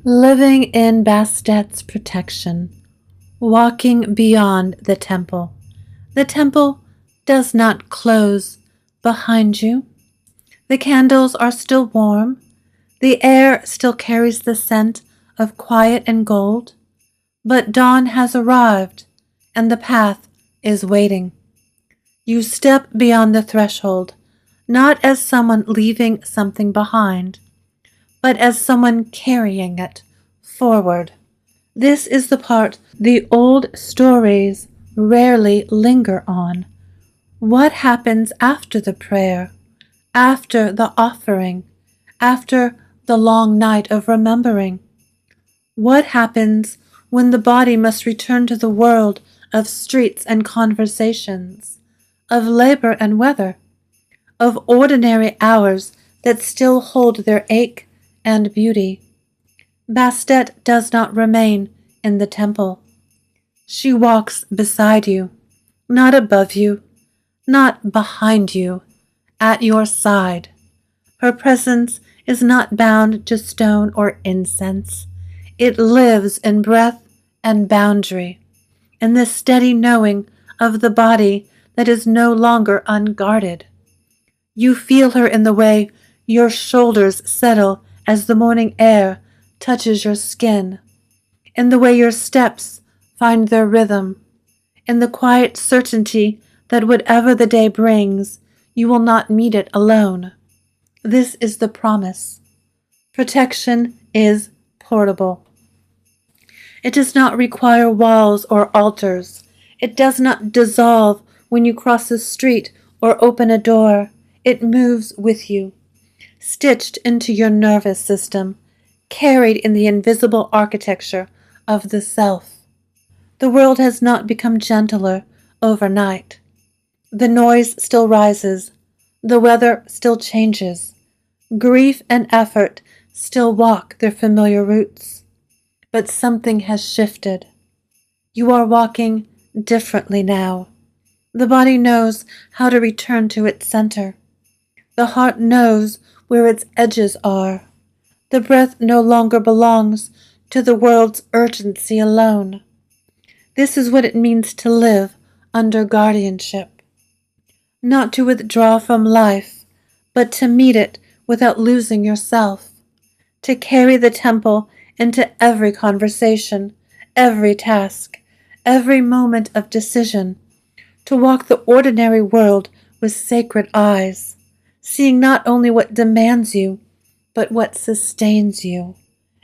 Living in Bastet's protection, walking beyond the temple. The temple does not close behind you. The candles are still warm. The air still carries the scent of quiet and gold. But dawn has arrived, and the path is waiting. You step beyond the threshold, not as someone leaving something behind, but as someone carrying it forward. This is the part the old stories rarely linger on. What happens after the prayer, after the offering, after the long night of remembering? What happens when the body must return to the world of streets and conversations, of labor and weather, of ordinary hours that still hold their ache and beauty? Bastet does not remain in the temple. She walks beside you, not above you, not behind you, at your side. Her presence is not bound to stone or incense. It lives in breath and boundary, in the steady knowing of the body that is no longer unguarded. You feel her in the way your shoulders settle as the morning air touches your skin, in the way your steps find their rhythm, in the quiet certainty that whatever the day brings, you will not meet it alone. This is the promise. Protection is portable. It does not require walls or altars. It does not dissolve when you cross a street or open a door. It moves with you, stitched into your nervous system, carried in the invisible architecture of the self. The world has not become gentler overnight. The noise still rises. The weather still changes. Grief and effort still walk their familiar routes. But something has shifted. You are walking differently now. The body knows how to return to its center. The heart knows where its edges are. The breath no longer belongs to the world's urgency alone. This is what it means to live under guardianship. Not to withdraw from life, but to meet it without losing yourself. To carry the temple into every conversation, every task, every moment of decision. To walk the ordinary world with sacred eyes, seeing not only what demands you, but what sustains you.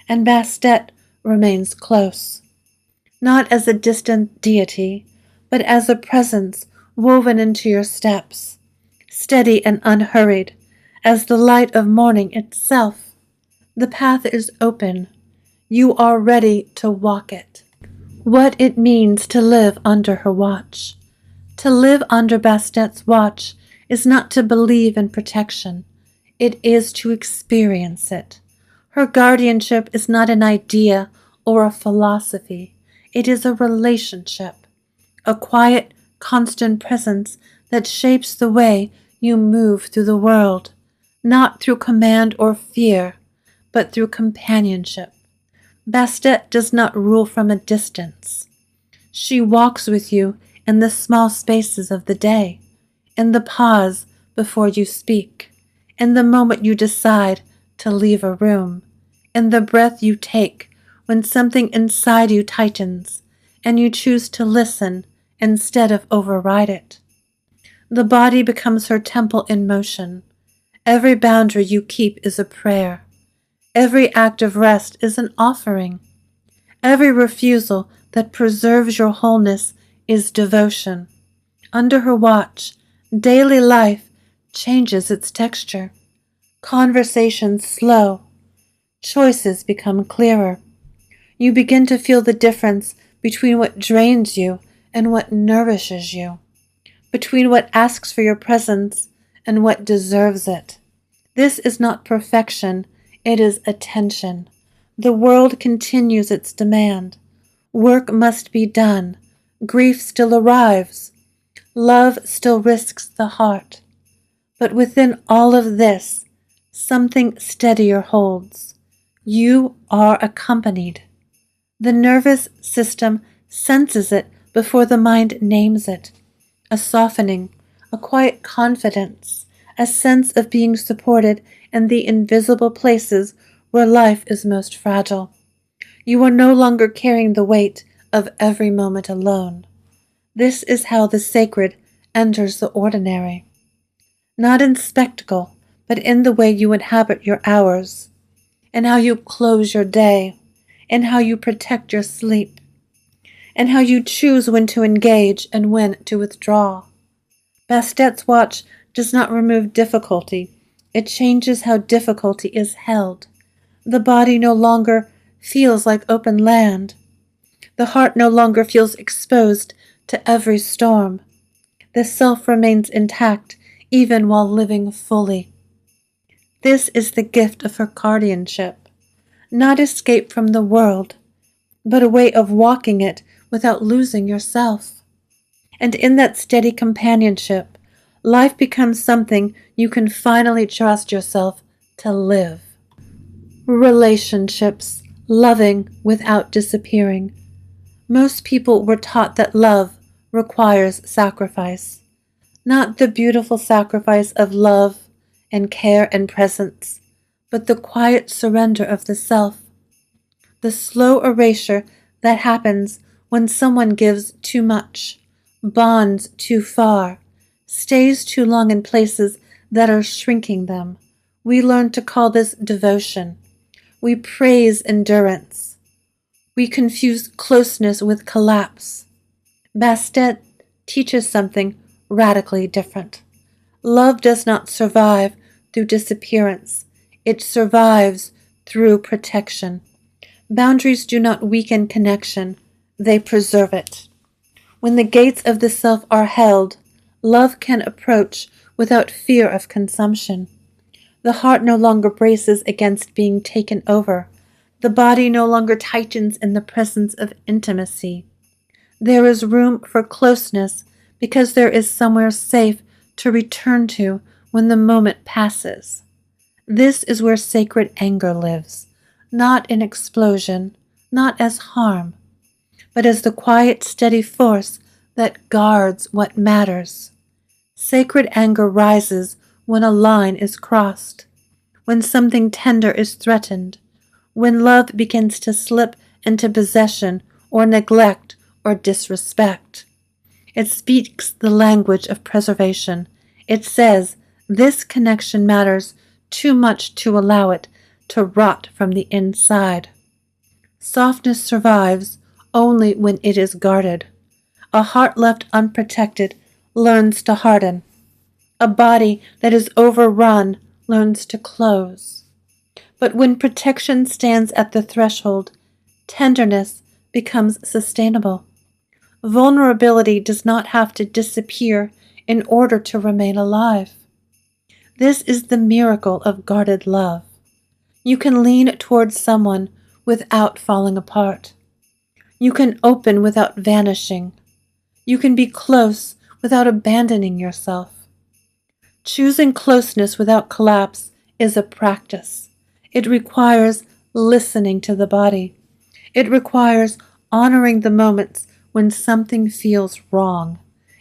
And Bastet remains close, not as a distant deity, but as a presence woven into your steps, steady and unhurried, as the light of morning itself. The path is open. You are ready to walk it. What it means to live under her watch. To live under Bastet's watch is not to believe in protection. It is to experience it. Her guardianship is not an idea or a philosophy. It is a relationship, a quiet, constant presence that shapes the way you move through the world, not through command or fear, but through companionship. Bastet does not rule from a distance. She walks with you in the small spaces of the day, in the pause before you speak, in the moment you decide to leave a room, in the breath you take when something inside you tightens and you choose to listen instead of override it. The body becomes her temple in motion. Every boundary you keep is a prayer. Every act of rest is an offering. Every refusal that preserves your wholeness is devotion. Under her watch, daily life changes its texture. Conversations slow. Choices become clearer. You begin to feel the difference between what drains you and what nourishes you, between what asks for your presence and what deserves it. This is not perfection, it is attention. The world continues its demand. Work must be done. Grief still arrives. Love still risks the heart. But within all of this, something steadier holds. You are accompanied. The nervous system senses it before the mind names it. A softening, a quiet confidence, a sense of being supported in the invisible places where life is most fragile. You are no longer carrying the weight of every moment alone. This is how the sacred enters the ordinary. Not in spectacle, but in the way you inhabit your hours, in how you close your day, in how you protect your sleep, and how you choose when to engage and when to withdraw. Bastet's watch does not remove difficulty. It changes how difficulty is held. The body no longer feels like open land. The heart no longer feels exposed to every storm. The self remains intact even while living fully. This is the gift of her guardianship, not escape from the world, but a way of walking it without losing yourself. And in that steady companionship, life becomes something you can finally trust yourself to live. Relationships, loving without disappearing. Most people were taught that love requires sacrifice, not the beautiful sacrifice of love and care and presence, but the quiet surrender of the self, the slow erasure that happens when someone gives too much, bonds too far, stays too long in places that are shrinking them. We learn to call this devotion. We praise endurance. We confuse closeness with collapse. Bastet teaches something radically different. Love does not survive through disappearance. It survives through protection. Boundaries do not weaken connection. They preserve it. When the gates of the self are held, love can approach without fear of consumption. The heart no longer braces against being taken over. The body no longer tightens in the presence of intimacy. There is room for closeness because there is somewhere safe to return to when the moment passes. This is where sacred anger lives, not in explosion, not as harm, but as the quiet, steady force that guards what matters. Sacred anger rises when a line is crossed, when something tender is threatened, when love begins to slip into possession or neglect or disrespect. It speaks the language of preservation. It says, this connection matters too much to allow it to rot from the inside. Softness survives only when it is guarded. A heart left unprotected learns to harden. A body that is overrun learns to close. But when protection stands at the threshold, tenderness becomes sustainable. Vulnerability does not have to disappear in order to remain alive. This is the miracle of guarded love. You can lean towards someone without falling apart. You can open without vanishing. You can be close without abandoning yourself. Choosing closeness without collapse is a practice. It requires listening to the body. It requires honoring the moments when something feels wrong.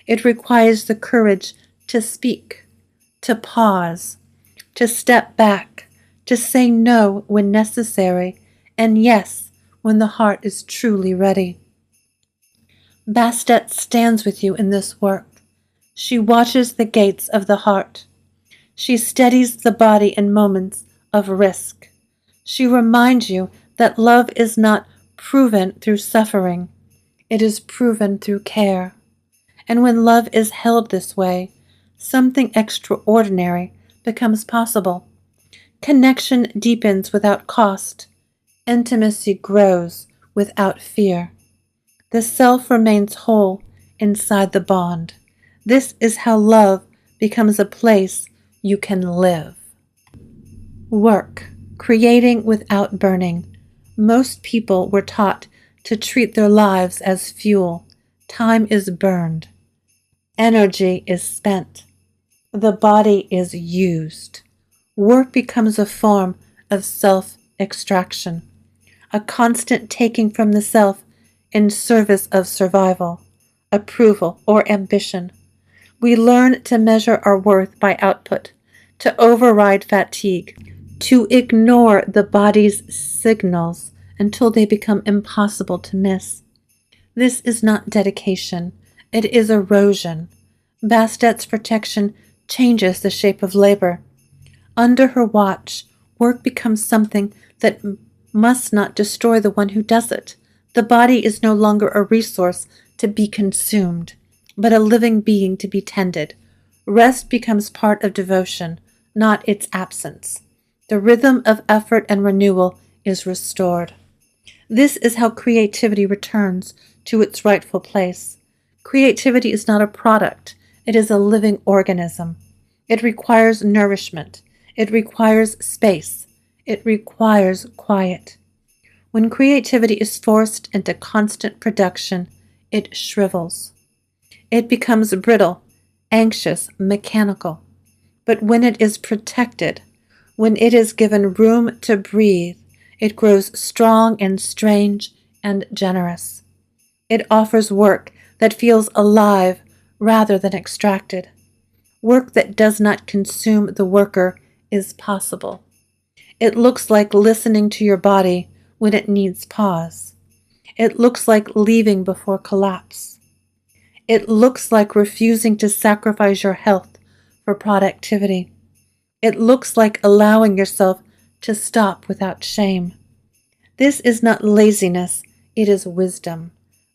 It requires the courage to speak, to pause, to step back, to say no when necessary, and yes when the heart is truly ready. Bastet stands with you in this work. She watches the gates of the heart. She steadies the body in moments of risk. She reminds you that love is not proven through suffering. It is proven through care. And when love is held this way, something extraordinary becomes possible. Connection deepens without cost. Intimacy grows without fear. The self remains whole inside the bond. This is how love becomes a place you can live. Work, creating without burning. Most people were taught to treat their lives as fuel. Time is burned. Energy is spent. The body is used. Work becomes a form of extraction, a constant taking from the self in service of survival, approval, or ambition. We learn to measure our worth by output, to override fatigue, to ignore the body's signals until they become impossible to miss. This is not dedication, it is erosion. Bastet's protection changes the shape of labor. Under her watch, work becomes something that must not destroy the one who does it. The body is no longer a resource to be consumed, but a living being to be tended. Rest becomes part of devotion, not its absence. The rhythm of effort and renewal is restored. This is how creativity returns to its rightful place. Creativity is not a product, it is a living organism. It requires nourishment. It requires space. It requires quiet. When creativity is forced into constant production, it shrivels. It becomes brittle, anxious, mechanical. But when it is protected, when it is given room to breathe, it grows strong and strange and generous. It offers work that feels alive rather than extracted. Work that does not consume the worker is possible. It looks like listening to your body when it needs pause. It looks like leaving before collapse. It looks like refusing to sacrifice your health for productivity. It looks like allowing yourself to stop without shame. This is not laziness, it is wisdom.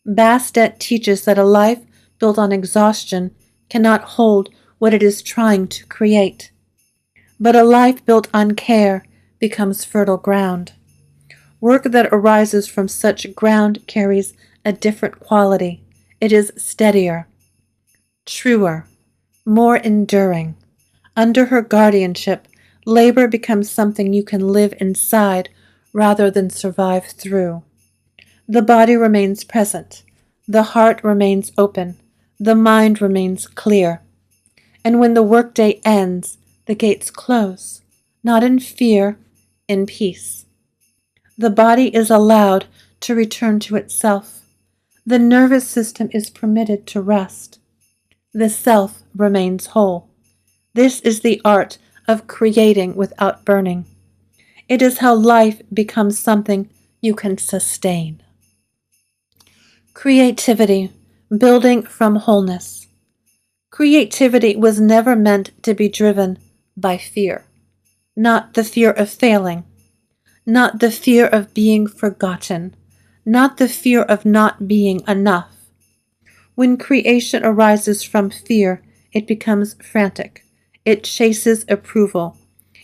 Bastet teaches that a life built on exhaustion cannot hold what it is trying to create. But a life built on care becomes fertile ground. Work that arises from such ground carries a different quality. It is steadier, truer, more enduring. Under her guardianship, labor becomes something you can live inside rather than survive through. The body remains present. The heart remains open. The mind remains clear. And when the workday ends, the gates close, not in fear, in peace. The body is allowed to return to itself. The nervous system is permitted to rest. The self remains whole. This is the art of creating without burning. It is how life becomes something you can sustain. Creativity, building from wholeness. Creativity was never meant to be driven by fear. Not the fear of failing, not the fear of being forgotten, not the fear of not being enough. When creation arises from fear, it becomes frantic. It chases approval.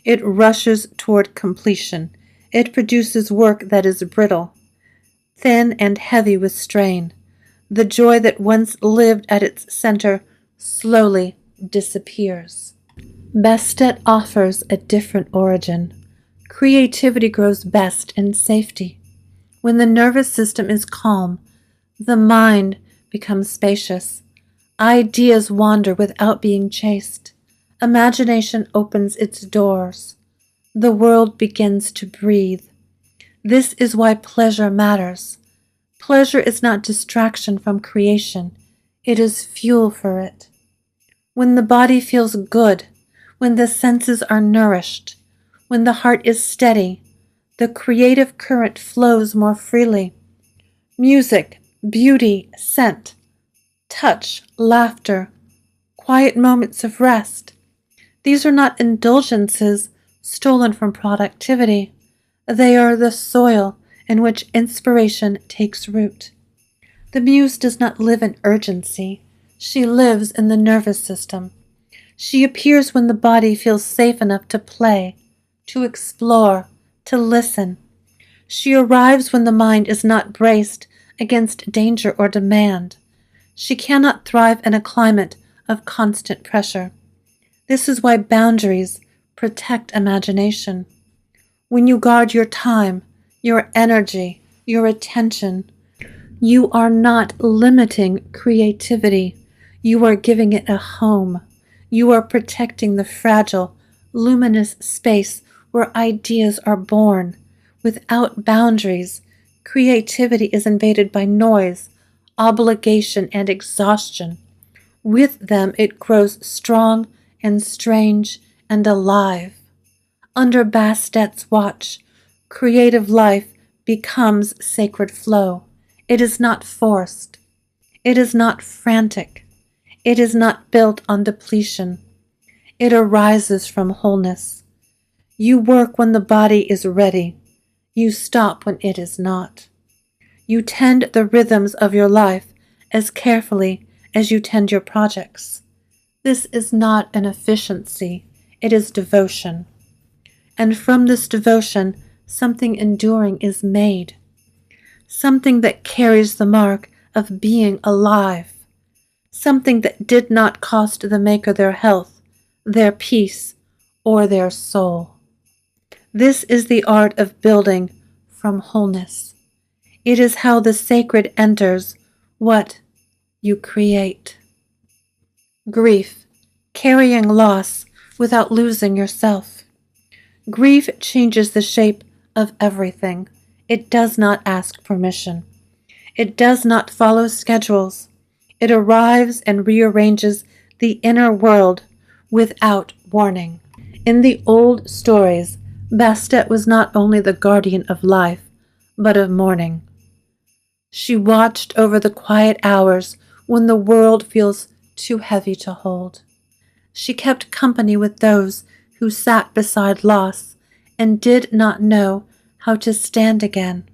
It rushes toward completion. It produces work that is brittle, thin and heavy with strain. The joy that once lived at its center slowly disappears. Bastet offers a different origin. Creativity grows best in safety. When the nervous system is calm, the mind becomes spacious. Ideas wander without being chased. Imagination opens its doors. The world begins to breathe. This is why pleasure matters. Pleasure is not distraction from creation. It is fuel for it. When the body feels good, when the senses are nourished, when the heart is steady, the creative current flows more freely. Music, beauty, scent, touch, laughter, quiet moments of rest. These are not indulgences stolen from productivity. They are the soil in which inspiration takes root. The muse does not live in urgency. She lives in the nervous system. She appears when the body feels safe enough to play, to explore, to listen. She arrives when the mind is not braced against danger or demand. She cannot thrive in a climate of constant pressure. This is why boundaries protect imagination. When you guard your time, your energy, your attention, you are not limiting creativity. You are giving it a home. You are protecting the fragile, luminous space where ideas are born, Without boundaries, creativity is invaded by noise, obligation, and exhaustion. With them, it grows strong and strange and alive. Under Bastet's watch, creative life becomes sacred flow. It is not forced. It is not frantic. It is not built on depletion. It arises from wholeness. You work when the body is ready. You stop when it is not. You tend the rhythms of your life as carefully as you tend your projects. This is not an efficiency, it is devotion. And from this devotion, something enduring is made, something that carries the mark of being alive, something that did not cost the maker their health, their peace, or their soul. This is the art of building from wholeness. It is how the sacred enters what you create. Grief, carrying loss without losing yourself. Grief changes the shape of everything. It does not ask permission. It does not follow schedules. It arrives and rearranges the inner world without warning. In the old stories, Bastet was not only the guardian of life, but of mourning. She watched over the quiet hours when the world feels too heavy to hold. She kept company with those who sat beside loss and did not know how to stand again.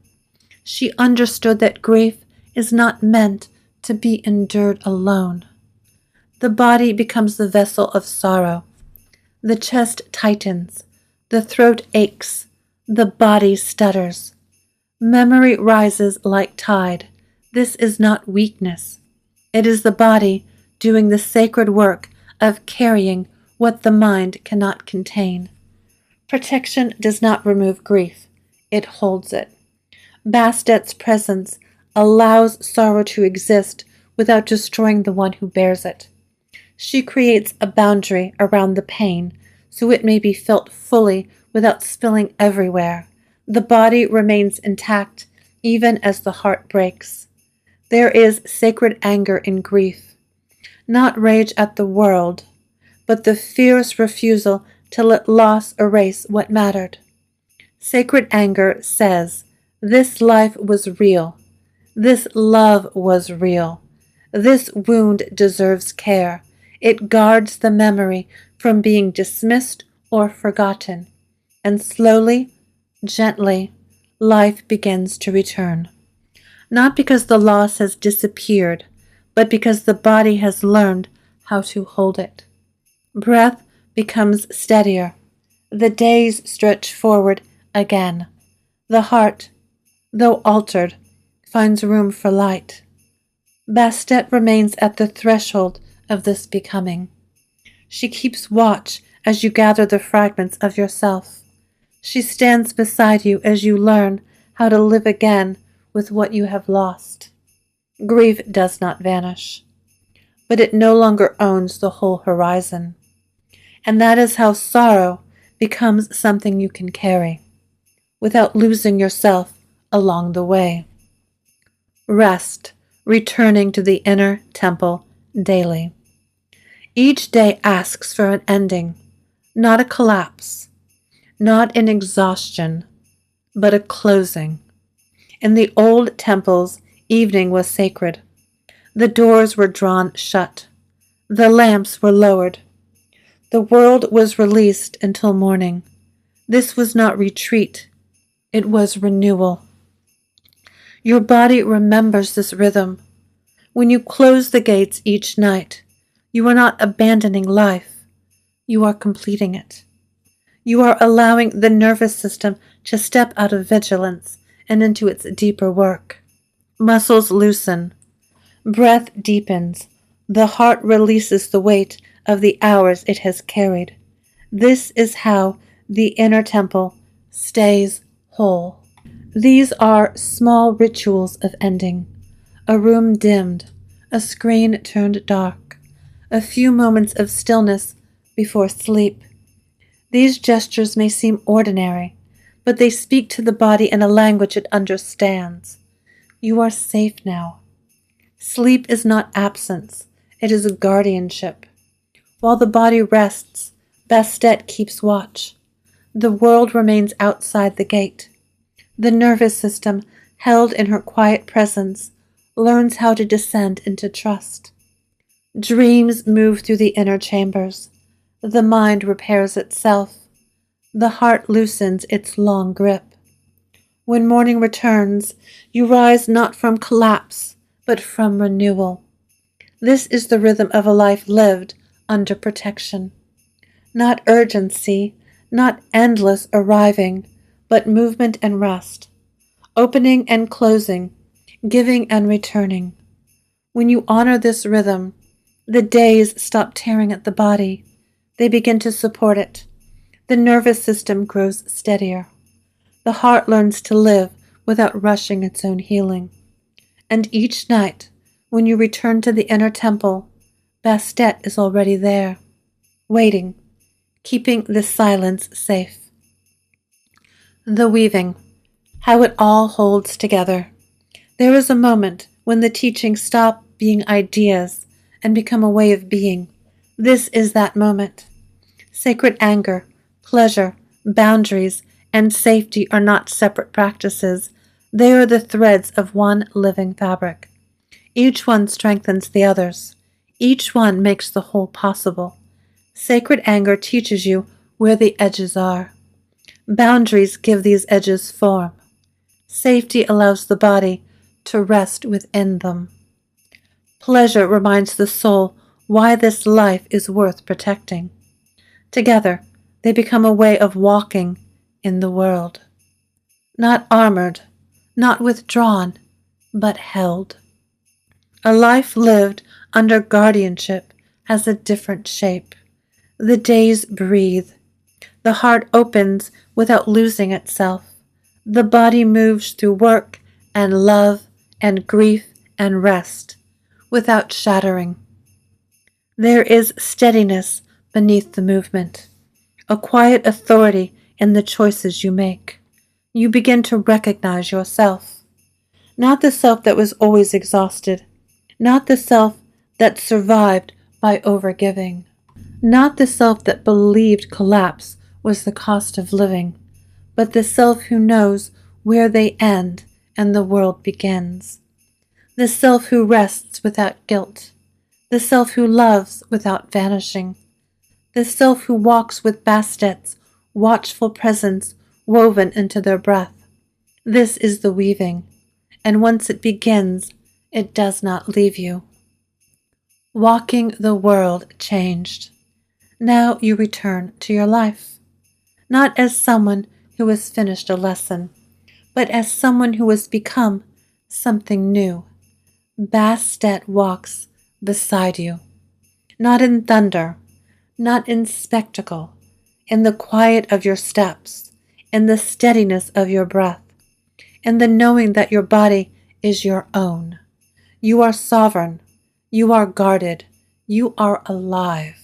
She understood that grief is not meant to be endured alone. The body becomes the vessel of sorrow. The chest tightens, the throat aches, the body stutters. Memory rises like tide. This is not weakness. It is the body doing the sacred work of carrying what the mind cannot contain. Protection does not remove grief. It holds it. Bastet's presence allows sorrow to exist without destroying the one who bears it. She creates a boundary around the pain so it may be felt fully without spilling everywhere. The body remains intact even as the heart breaks. There is sacred anger in grief, not rage at the world, but the fierce refusal to let loss erase what mattered. Sacred anger says, this life was real. This love was real. This wound deserves care. It guards the memory from being dismissed or forgotten. And slowly, gently, life begins to return. Not because the loss has disappeared, but because the body has learned how to hold it. Breath becomes steadier. The days stretch forward again. The heart, though altered, finds room for light. Bastet remains at the threshold of this becoming. She keeps watch as you gather the fragments of yourself. She stands beside you as you learn how to live again with what you have lost. Grief does not vanish, but it no longer owns the whole horizon. And that is how sorrow becomes something you can carry, without losing yourself along the way. Rest, returning to the inner temple daily. Each day asks for an ending, not a collapse, not an exhaustion, but a closing. In the old temples, evening was sacred. The doors were drawn shut. The lamps were lowered. The world was released until morning. This was not retreat. It was renewal. Your body remembers this rhythm. When you close the gates each night, you are not abandoning life. You are completing it. You are allowing the nervous system to step out of vigilance and into its deeper work. Muscles loosen. Breath deepens. The heart releases the weight of the hours it has carried. This is how the inner temple stays whole. These are small rituals of ending. A room dimmed, a screen turned dark, a few moments of stillness before sleep. These gestures may seem ordinary, but they speak to the body in a language it understands. You are safe now. Sleep is not absence, it is a guardianship. While the body rests, Bastet keeps watch. The world remains outside the gate. The nervous system, held in her quiet presence, learns how to descend into trust. Dreams move through the inner chambers. The mind repairs itself. The heart loosens its long grip. When morning returns, you rise not from collapse, but from renewal. This is the rhythm of a life lived under protection. Not urgency, not endless arriving, but movement and rest, opening and closing, giving and returning. When you honor this rhythm, the days stop tearing at the body. They begin to support it. The nervous system grows steadier. The heart learns to live without rushing its own healing. And each night, when you return to the inner temple, Bastet is already there, waiting, keeping the silence safe. The weaving, how it all holds together. There is a moment when the teachings stop being ideas and become a way of being. This is that moment. Sacred anger, pleasure, boundaries, and safety are not separate practices. They are the threads of one living fabric. Each one strengthens the others. Each one makes the whole possible. Sacred anger teaches you where the edges are. Boundaries give these edges form. Safety allows the body to rest within them. Pleasure reminds the soul why this life is worth protecting. Together, they become a way of walking in the world. Not armored, not withdrawn, but held. A life lived under guardianship has a different shape. The days breathe. The heart opens without losing itself. The body moves through work and love and grief and rest without shattering. There is steadiness beneath the movement, a quiet authority in the choices you make. You begin to recognize yourself, not the self that was always exhausted, not the self that survived by overgiving, not the self that believed collapse was the cost of living, but the self who knows where they end and the world begins, the self who rests without guilt, the self who loves without vanishing, the self who walks with Bastet's watchful presence woven into their breath. This is the weaving, and once it begins, it does not leave you. Walking the world changed. Now you return to your life, not as someone who has finished a lesson, but as someone who has become something new. Bastet walks beside you, not in thunder, not in spectacle, in the quiet of your steps, in the steadiness of your breath, in the knowing that your body is your own. You are sovereign, you are guarded, you are alive.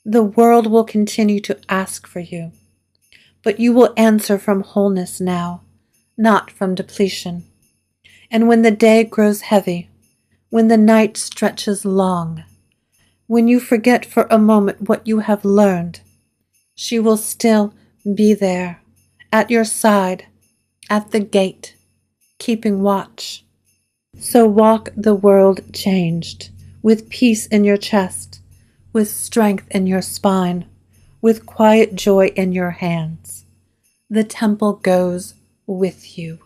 The world will continue to ask for you, but you will answer from wholeness now, not from depletion. And when the day grows heavy, when the night stretches long, when you forget for a moment what you have learned, she will still be there, at your side, at the gate, keeping watch. So walk the world changed, with peace in your chest, with strength in your spine, with quiet joy in your hands. The temple goes with you.